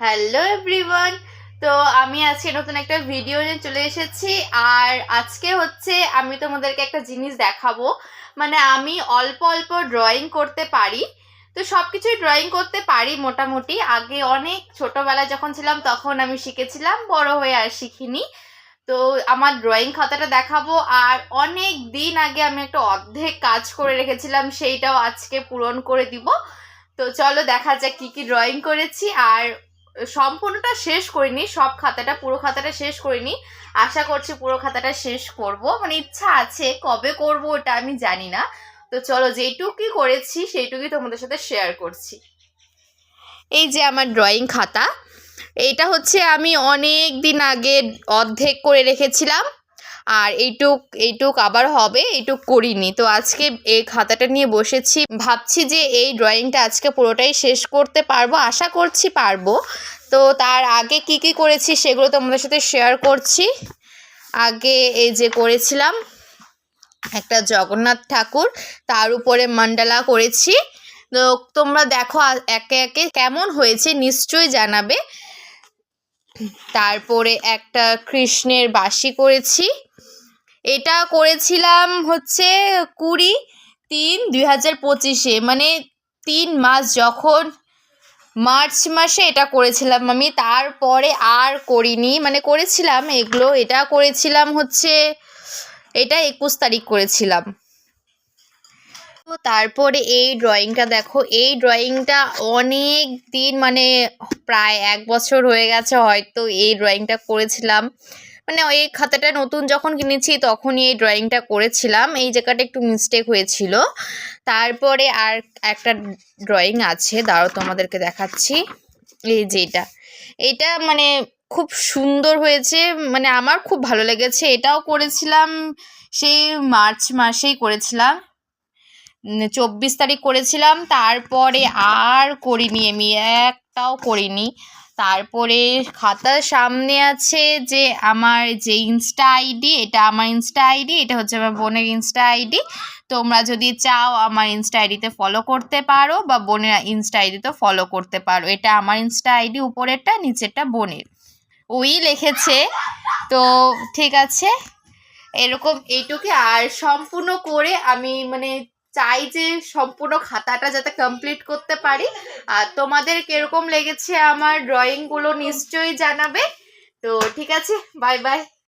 Hello everyone. তো আমি আজকে নতুন একটা ভিডিও নিয়ে চলে এসেছি। আর আজকে হচ্ছে আমি তোমাদেরকে একটা জিনিস দেখাবো। মানে আমি অল্প অল্প ড্রয়িং করতে পারি। তো সব কিছুই ড্রয়িং করতে পারি মোটামুটি। আগে অনেক ছোটবেলায় যখন ছিলাম তখন আমি শিখেছিলাম, বড় হয়ে আর শিখিনি। তো আমার ড্রয়িং খাতাটা দেখাবো। আর অনেক দিন আগে আমি একটা অর্ধেক কাজ করে রেখেছিলাম, সেইটাও আজকে পূরণ করে দিব। তো চলো দেখা যাক কি কি ড্রয়িং করেছি। আর সম্পূর্ণটা শেষ করিনি, পুরো খাতাটা শেষ করিনি। আশা করছি পুরো খাতাটা শেষ করব, মানে ইচ্ছা আছে, কবে করব ওটা আমি জানি না। তো চলো যেইটুকুই করেছি সেইটুকুই তোমাদের সাথে শেয়ার করছি। এই যে আমার ড্রয়িং খাতা, এইটা হচ্ছে আমি অনেক দিন আগে অর্ধেক করে রেখেছিলাম। আর এইটুক আবার হবে, এইটুক করিনি। তো আজকে এই খাতাটা নিয়ে বসেছি, ভাবছি যে এই ড্রয়িংটা আজকে পুরোটাই শেষ করতে পারবো, আশা করছি পারবো। তো তার আগে কি কি করেছি সেগুলো তোমাদের সাথে শেয়ার করছি। আগে এই যে করেছিলাম একটা জগন্নাথ ঠাকুর, তার উপরে মান্ডালা করেছি। তো তোমরা দেখো একে একে কেমন হয়েছে নিশ্চয়ই জানাবে। তারপরে একটা কৃষ্ণের বাঁশি করেছি, এটা করেছিলাম হচ্ছে 20/3/2025, মানে 3 মাস, যখন মার্চ মাসে এটা করেছিলাম আমি। তারপরে আর করিনি, মানে করেছিলাম এগুলো, এটা করেছিলাম হচ্ছে এটা 21 তারিখ করেছিলাম। তো তারপরে এই ড্রয়িংটা দেখো, এই ড্রয়িংটা অনেক দিন, মানে প্রায় 1 বছর হয়ে গেছে হয়তো এই ড্রয়িংটা করেছিলাম। মানে এই খাতাটা নতুন যখন কিনেছি তখনই এই ড্রয়িংটা করেছিলাম। এই জায়গাটা একটু মিস্টেক হয়েছিল। তারপরে আর একটা ড্রয়িং আছে, দাঁড়াও তোমাদেরকে দেখাচ্ছি। এই যে এটা মানে খুব সুন্দর হয়েছে, মানে আমার খুব ভালো লেগেছে। এটাও করেছিলাম সেই মার্চ মাসেই করেছিলাম, 24 তারিখ করেছিলাম। তারপরে আর করিনি, আমি একটাও করিনি। তারপরে খাতার সামনে আছে যে আমার যে ইনস্টা আইডি, এটা আমার ইনস্টা আইডি, এটা হচ্ছে আমার বোনের ইনস্টা আইডি। তোমরা যদি চাও আমার ইনস্টা আইডিতে ফলো করতে পারো, বা বোনের ইনস্টা আইডিতে ফলো করতে পারো। এটা আমার ইনস্টা আইডি, উপরেরটা, নিচেরটা বোনের, ওই লিখেছে। তো ঠিক আছে, এরকম এইটুকু। আর সম্পূর্ণ করে আমি মানে চাই যে সম্পূর্ণ খাতাটা যাতে কমপ্লিট করতে পারি। আর তোমাদের কিরকম লেগেছে আমার ড্রয়িংগুলো নিশ্চয়ই জানাবে। তো ঠিক আছে, বাই বাই।